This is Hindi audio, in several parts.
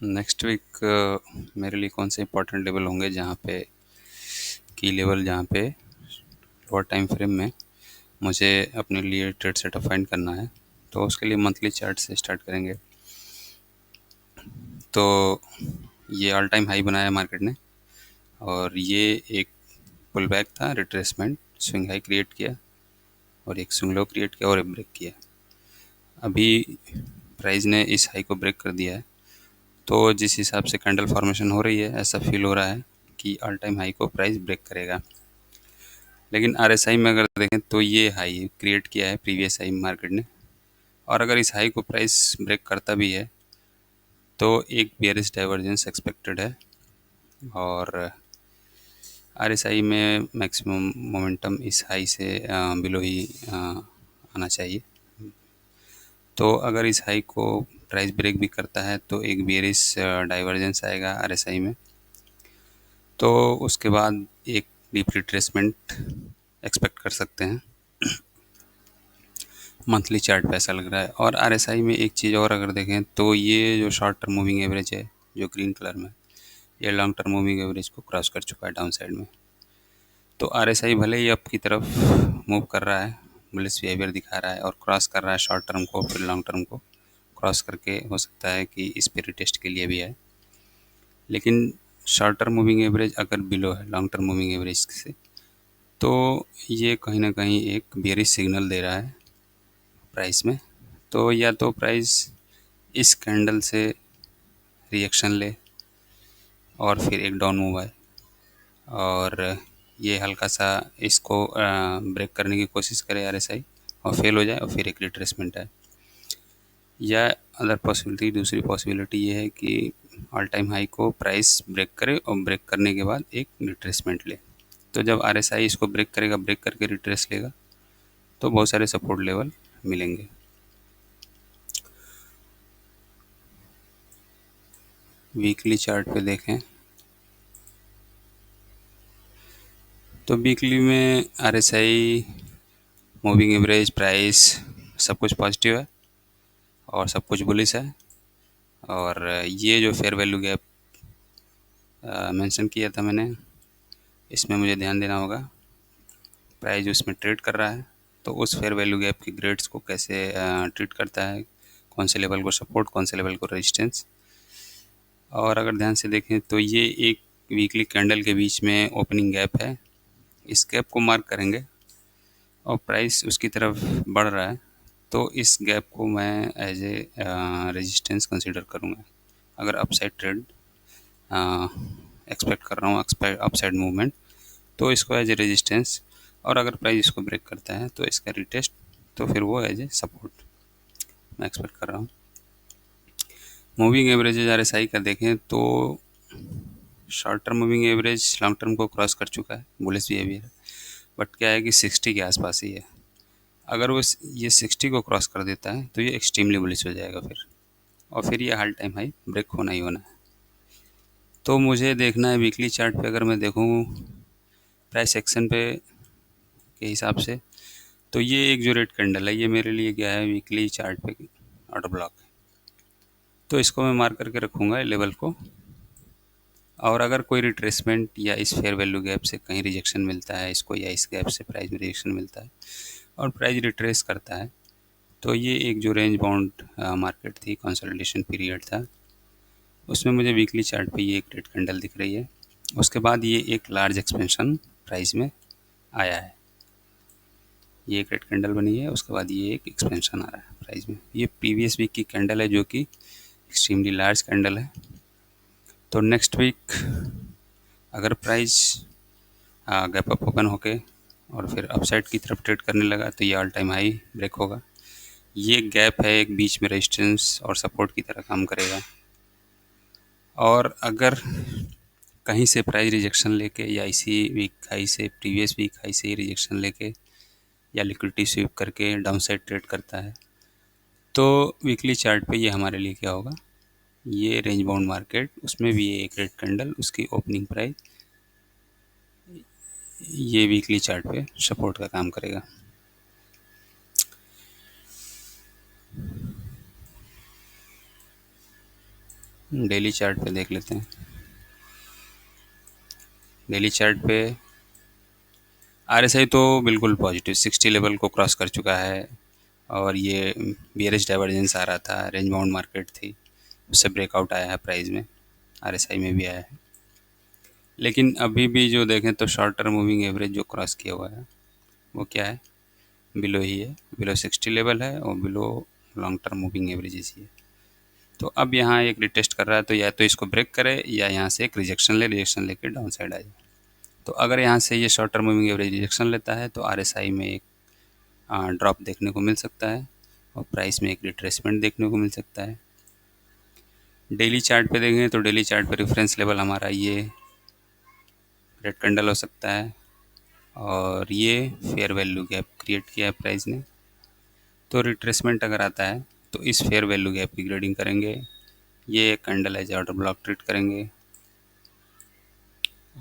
नेक्स्ट वीक मेरे लिए कौन से इंपॉर्टेंट लेवल होंगे जहाँ पे की लेवल जहाँ पे लोअर टाइम फ्रेम में मुझे अपने लिए ट्रेड सेटअप फाइंड करना है। तो उसके लिए मंथली चार्ट से स्टार्ट करेंगे। तो ये ऑल टाइम हाई बनाया मार्केट ने और ये एक पुल बैक था, रिट्रेसमेंट, स्विंग हाई क्रिएट किया और एक स्विंग लो क्रिएट किया और एक ब्रेक किया। अभी प्राइस ने इस हाई को ब्रेक कर दिया है। तो जिस हिसाब से कैंडल फॉर्मेशन हो रही है ऐसा फील हो रहा है कि ऑल टाइम हाई को प्राइस ब्रेक करेगा। लेकिन आरएसआई में अगर देखें तो ये हाई क्रिएट किया है प्रीवियस हाई मार्केट ने, और अगर इस हाई को प्राइस ब्रेक करता भी है तो एक बेयरिश डाइवर्जेंस एक्सपेक्टेड है और आरएसआई में मैक्सिमम मोमेंटम इस हाई से बिलो ही आना चाहिए। तो अगर इस हाई को प्राइस ब्रेक भी करता है तो एक बेयरिश डाइवर्जेंस आएगा आरएसआई में। तो उसके बाद एक डीप रिट्रेसमेंट एक्सपेक्ट कर सकते हैं। मंथली चार्ट पे ऐसा लग रहा है। और आरएसआई में एक चीज़ और अगर देखें तो ये जो शॉर्ट टर्म मूविंग एवरेज है जो ग्रीन कलर में, ये लॉन्ग टर्म मूविंग एवरेज को क्रॉस कर चुका है डाउन साइड में। तो आरएसआई भले ही अप की तरफ मूव कर रहा है, बुलिश बिहेवियर दिखा रहा है और क्रॉस कर रहा है शॉर्ट टर्म को, फिर लॉन्ग टर्म को क्रॉस करके हो सकता है कि इस पे रिटेस्ट के लिए भी है। लेकिन शॉर्ट टर्म मूविंग एवरेज अगर बिलो है लॉन्ग टर्म मूविंग एवरेज से तो ये कहीं ना कहीं एक बेयरिश सिग्नल दे रहा है प्राइस में। तो या तो प्राइस इस कैंडल से रिएक्शन ले और फिर एक डाउन मूव आए और ये हल्का सा इसको ब्रेक करने की कोशिश करे आरएसआई और फेल हो जाए और फिर एक रिट्रेसमेंट आए। या अदर पॉसिबिलिटी, दूसरी पॉसिबिलिटी ये है कि ऑल टाइम हाई को प्राइस ब्रेक करे और ब्रेक करने के बाद एक रिट्रेसमेंट ले। तो जब आरएसआई इसको ब्रेक करेगा, ब्रेक करके रिट्रेस लेगा, तो बहुत सारे सपोर्ट लेवल मिलेंगे। वीकली चार्ट पे देखें तो वीकली में आरएसआई, मूविंग एवरेज, प्राइस सब कुछ पॉजिटिव है और सब कुछ बुलिश है। और ये जो फेयर वैल्यू गैप मेंशन किया था मैंने, इसमें मुझे ध्यान देना होगा। प्राइस उसमें ट्रेड कर रहा है तो उस फेयर वैल्यू गैप के ग्रेड्स को कैसे ट्रीट करता है, कौन से लेवल को सपोर्ट, कौन से लेवल को रेजिस्टेंस। और अगर ध्यान से देखें तो ये एक वीकली कैंडल के बीच में ओपनिंग गैप है, इस गैप को मार्क करेंगे और प्राइस उसकी तरफ बढ़ रहा है तो इस गैप को मैं एज ए रेजिस्टेंस कंसीडर करूँगा। अगर अपसाइड ट्रेड एक्सपेक्ट कर रहा हूँ, अपसाइड मूवमेंट, तो इसको एज ए रेजिस्टेंस, और अगर प्राइस इसको ब्रेक करता है तो इसका रिटेस्ट, तो फिर वो एज ए सपोर्ट मैं एक्सपेक्ट कर रहा हूँ। मूविंग एवरेज आरएसआई का देखें तो short term moving average long term को क्रॉस कर चुका है, बुलिश बिहेवियर, बट क्या है कि 60 के आसपास ही है। अगर वो ये 60 को क्रॉस कर देता है तो ये एक्सट्रीमली बुलिश हो जाएगा फिर, और फिर ये ऑल टाइम हाई ब्रेक होना ही होना है। तो मुझे देखना है वीकली चार्ट पे, अगर मैं देखूँ प्राइस एक्शन पे के हिसाब से, तो ये एक जो रेड कैंडल है ये मेरे लिए क्या है वीकली चार्ट पे ऑर्डर ब्लॉक है। तो इसको मैं मार्क करके रखूँगा लेवल को। और अगर कोई रिट्रेसमेंट या इस फेयर वैल्यू गैप से कहीं रिजेक्शन मिलता है इसको, या इस गैप से प्राइस में रिजेक्शन मिलता है और प्राइस रिट्रेस करता है, तो ये एक जो रेंज बाउंड मार्केट थी, कंसोलिडेशन पीरियड था, उसमें मुझे वीकली चार्ट पे ये एक रेड कैंडल दिख रही है। उसके बाद ये एक लार्ज एक्सपेंशन प्राइस में आया है, ये एक रेड कैंडल बनी है, उसके बाद ये एक एक्सपेंशन आ रहा है प्राइस में। ये प्रीवियस वीक की कैंडल है जो कि एक्सट्रीमली लार्ज कैंडल है। तो नेक्स्ट वीक अगर प्राइस गैप अप ओपन होके और फिर अपसाइड की तरफ ट्रेड करने लगा तो ये ऑल टाइम हाई ब्रेक होगा। ये गैप है एक बीच में रेजिस्टेंस और सपोर्ट की तरह काम करेगा। और अगर कहीं से प्राइस रिजेक्शन लेके या इसी वीक हाई से, प्रीवियस वीक हाई से ही रिजेक्शन लेके या लिक्विडिटी स्वीप करके डाउन साइड ट्रेड करता है तो वीकली चार्ट पे ये हमारे लिए क्या होगा, ये रेंज बाउंड मार्केट, उसमें भी ये एक रेड कैंडल, उसकी ओपनिंग प्राइस ये वीकली चार्ट पे सपोर्ट का काम करेगा। डेली चार्ट पे देख लेते हैं। डेली चार्ट पे आरएसआई तो बिल्कुल पॉजिटिव 60 लेवल को क्रॉस कर चुका है, और ये बियरिश डाइवर्जेंस आ रहा था, रेंज बाउंड मार्केट थी, उससे ब्रेकआउट आया है प्राइस में, आरएसआई में भी आया है। लेकिन अभी भी जो देखें तो शॉर्ट टर्म मूविंग एवरेज जो क्रॉस किया हुआ है वो क्या है, बिलो ही है, बिलो 60 लेवल है और below long term moving averages ही है। तो अब यहाँ एक रिटेस्ट कर रहा है, तो या तो इसको ब्रेक करे या यहाँ से एक रिजेक्शन ले, रिजेक्शन लेके डाउन साइड आ जाए। तो अगर यहाँ से ये short term moving average rejection लेता है तो आरएसआई में एक ड्रॉप देखने को मिल सकता है और प्राइस में एक रिट्रेसमेंट देखने को मिल सकता है। डेली चार्ट पे देखें तो डेली चार्ट पे रेफरेंस लेवल हमारा ये रेड कैंडल हो सकता है, और ये फेयर वैल्यू गैप क्रिएट किया है प्राइस ने। तो रिट्रेसमेंट अगर आता है तो इस फेयर वैल्यू गैप की ग्रेडिंग करेंगे, ये एक candle as order block treat करेंगे,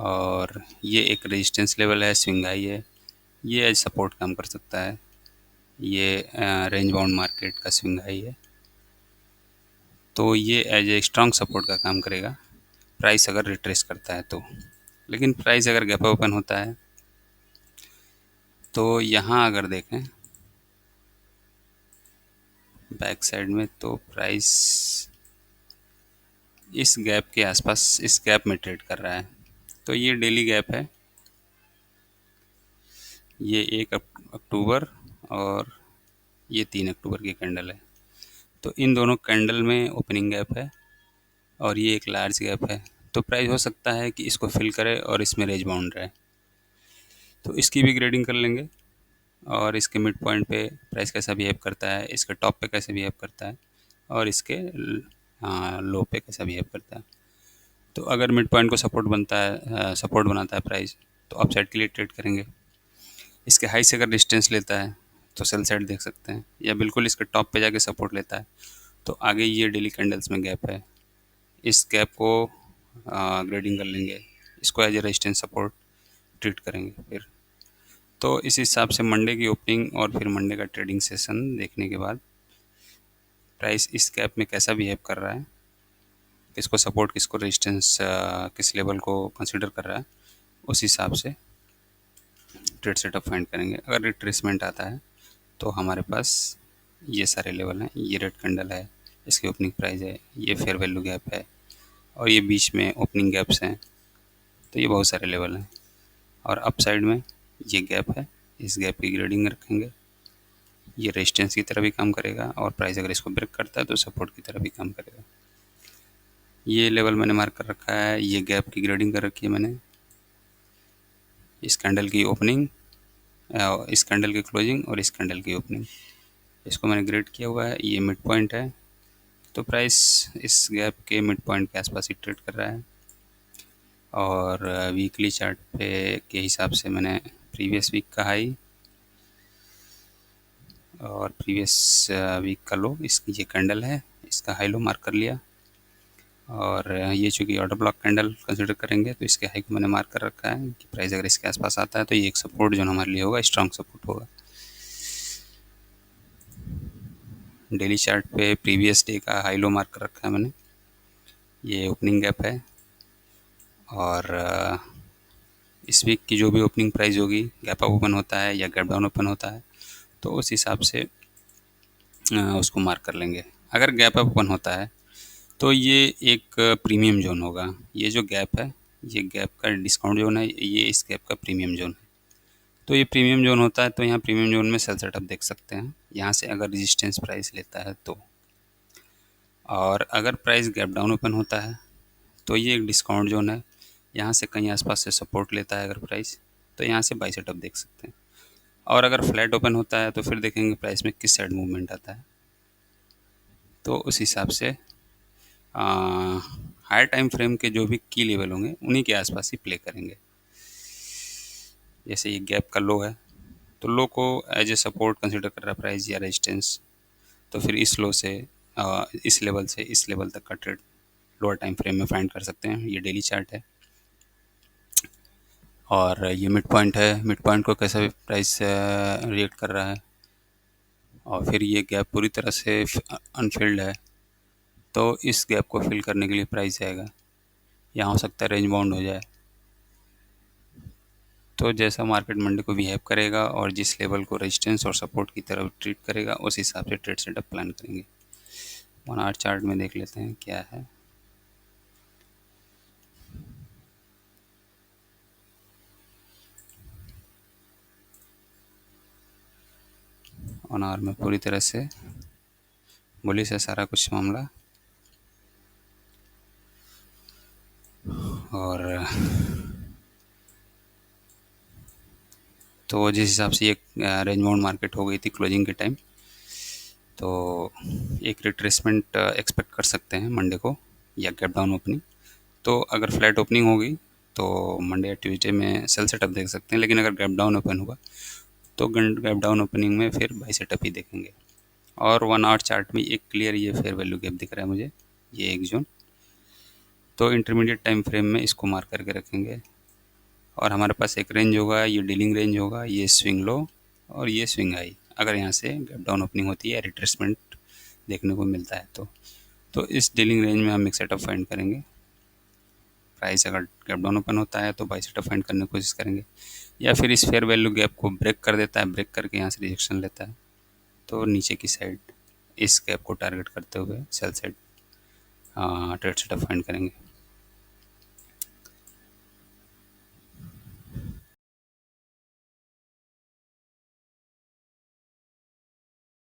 और ये एक रेजिस्टेंस लेवल है, स्विंग हाई है, ये एज सपोर्ट काम कर सकता है। ये रेंज बाउंड मार्केट का स्विंग हाई है, तो ये एज ए स्ट्रॉन्ग सपोर्ट का काम करेगा प्राइस अगर रिट्रेस करता है तो। लेकिन प्राइस अगर गैप ओपन होता है तो यहाँ अगर देखें बैक साइड में तो प्राइस इस गैप के आसपास, इस गैप में ट्रेड कर रहा है। तो ये डेली गैप है, ये 1 अक्टूबर और ये 3 अक्टूबर की कैंडल है। तो इन दोनों कैंडल में ओपनिंग गैप है और ये एक लार्ज गैप है। तो प्राइस हो सकता है कि इसको फिल करे और इसमें रेंज बाउंड रहे, तो इसकी भी ग्रेडिंग कर लेंगे, और इसके मिड पॉइंट पे प्राइस कैसा बिहेव करता है, इसके टॉप पे कैसे बिहेव करता है, और इसके लो पे कैसा बिहेव करता है। तो अगर मिड पॉइंट को सपोर्ट बनता है, सपोर्ट बनाता है प्राइस, तो अप साइड के लिए ट्रेड करेंगे। इसके हाई से अगर डिस्टेंस लेता है तो सेल साइड देख सकते हैं, या बिल्कुल इसके टॉप पे जाके सपोर्ट लेता है तो आगे ये डेली कैंडल्स में गैप है, इस गैप को ग्रेडिंग कर लेंगे, इसको as a resistance support treat करेंगे फिर। तो इस हिसाब से मंडे की ओपनिंग और फिर मंडे का ट्रेडिंग सेशन देखने के बाद प्राइस इस गैप में कैसा बिहेव कर रहा है, किसको सपोर्ट किसको रेजिस्टेंस, किस लेवल को कंसिडर कर रहा है, उस हिसाब से ट्रेड सेटअप फाइंड करेंगे। अगर रिट्रेसमेंट आता है तो हमारे पास ये सारे लेवल हैं, ये रेड कैंडल है, इसकी ओपनिंग प्राइस है, ये फेयर वैल्यू गैप है, और ये बीच में ओपनिंग गैप्स हैं, तो ये बहुत सारे लेवल हैं। और अप साइड में ये गैप है, इस गैप की ग्रेडिंग रखेंगे, ये रेजिस्टेंस की तरह भी काम करेगा, और प्राइस अगर इसको ब्रेक करता है तो सपोर्ट की तरह भी काम करेगा। ये लेवल मैंने मार्क कर रखा है, ये गैप की ग्रेडिंग कर रखी है मैंने, इस कैंडल की ओपनिंग, इस कैंडल की क्लोजिंग और इस कैंडल की ओपनिंग, इसको मैंने ग्रेड किया हुआ है। ये मिड पॉइंट है, तो प्राइस इस गैप के मिड पॉइंट के आसपास ही ट्रेड कर रहा है। और वीकली चार्ट पे के हिसाब से मैंने प्रीवियस वीक का हाई और प्रीवियस वीक का लो, इस ये कैंडल है, इसका हाई लो मार्क कर लिया। और ये चूँकि ऑर्डर ब्लॉक कैंडल कंसिडर करेंगे तो इसके हाई को मैंने मार्क कर रखा है कि प्राइस अगर इसके आसपास आता है तो ये एक सपोर्ट जो हमारे लिए होगा, स्ट्रॉन्ग सपोर्ट होगा। डेली चार्ट पे प्रीवियस डे का हाई लो मार्क कर रखा है मैंने, ये ओपनिंग गैप है, और इस वीक की जो भी ओपनिंग प्राइस होगी, गैप अप ओपन होता है या गैप डाउन ओपन होता है, तो उस हिसाब से उसको मार्क कर लेंगे। अगर गैप अप ओपन होता है तो ये एक प्रीमियम जोन होगा, ये जो गैप है, ये गैप का डिस्काउंट जोन है, ये इस गैप का प्रीमियम जोन है। तो ये प्रीमियम जोन होता है, तो यहाँ प्रीमियम जोन में सेल सेटअप देख सकते हैं, यहाँ से अगर रेजिस्टेंस प्राइस लेता है तो। और अगर प्राइस गैप डाउन ओपन होता है तो ये एक डिस्काउंट जोन है, यहाँ से कहीं आसपास से सपोर्ट लेता है अगर प्राइस, तो यहाँ से बाई सेटअप देख सकते हैं। और अगर फ्लैट ओपन होता है तो फिर देखेंगे प्राइस में किस साइड मूवमेंट आता है, तो उस हिसाब से हायर टाइम फ्रेम के जो भी की लेवल होंगे उन्हीं के आसपास ही प्ले करेंगे। जैसे ये गैप का लो है, तो लो को एज ए सपोर्ट कंसिडर कर रहा है प्राइस या रेजिस्टेंस, तो फिर इस लो से इस लेवल से इस लेवल तक का ट्रेड लोअर टाइम फ्रेम में फाइंड कर सकते हैं। ये डेली चार्ट है, और ये मिड पॉइंट है, मिड पॉइंट को कैसा प्राइस रिएक्ट कर रहा है, और फिर ये गैप पूरी तरह से अनफिल्ड है, तो इस गैप को फिल करने के लिए प्राइस जाएगा। यहाँ हो सकता है रेंज बाउंड हो जाए। तो जैसा मार्केट मंडे को बिहेव करेगा और जिस लेवल को रेजिस्टेंस और सपोर्ट की तरफ ट्रीट करेगा, उस हिसाब से ट्रेड सेटअप प्लान करेंगे। 1 आवर चार्ट में देख लेते हैं क्या है। 1 आवर में पूरी तरह से बुलिश है सारा कुछ मामला। और तो जिस हिसाब से एक रेंज बाउंड मार्केट हो गई थी क्लोजिंग के टाइम, तो एक रिट्रेसमेंट एक्सपेक्ट कर सकते हैं मंडे को, या गैप डाउन ओपनिंग। तो अगर फ्लैट ओपनिंग होगी तो मंडे या ट्यूसडे में सेल सेटअप देख सकते हैं, लेकिन अगर गैप डाउन ओपन होगा तो गैप डाउन ओपनिंग में फिर बाई सेटअप ही देखेंगे। और 1 आवर चार्ट में एक क्लियर ये फेयर वैल्यू गैप दिख रहा है मुझे, ये एक जोन। तो इंटरमीडिएट टाइम फ्रेम में इसको मार्क करके रखेंगे। और हमारे पास एक रेंज होगा, ये डीलिंग रेंज होगा, ये स्विंग लो और ये स्विंग हाई। अगर यहाँ से गैप डाउन ओपनिंग होती है, रिट्रेसमेंट देखने को मिलता है तो इस डीलिंग रेंज में हम एक सेटअप फाइंड करेंगे। प्राइस अगर गैप डाउन ओपन होता है तो बाई सेटअप फाइंड करने की कोशिश करेंगे, या फिर इस फेयर वैल्यू गैप को ब्रेक कर देता है, ब्रेक करके यहाँ से रिजेक्शन लेता है तो नीचे की साइड इस गैप को टारगेट करते हुए sell side trade setup find करेंगे।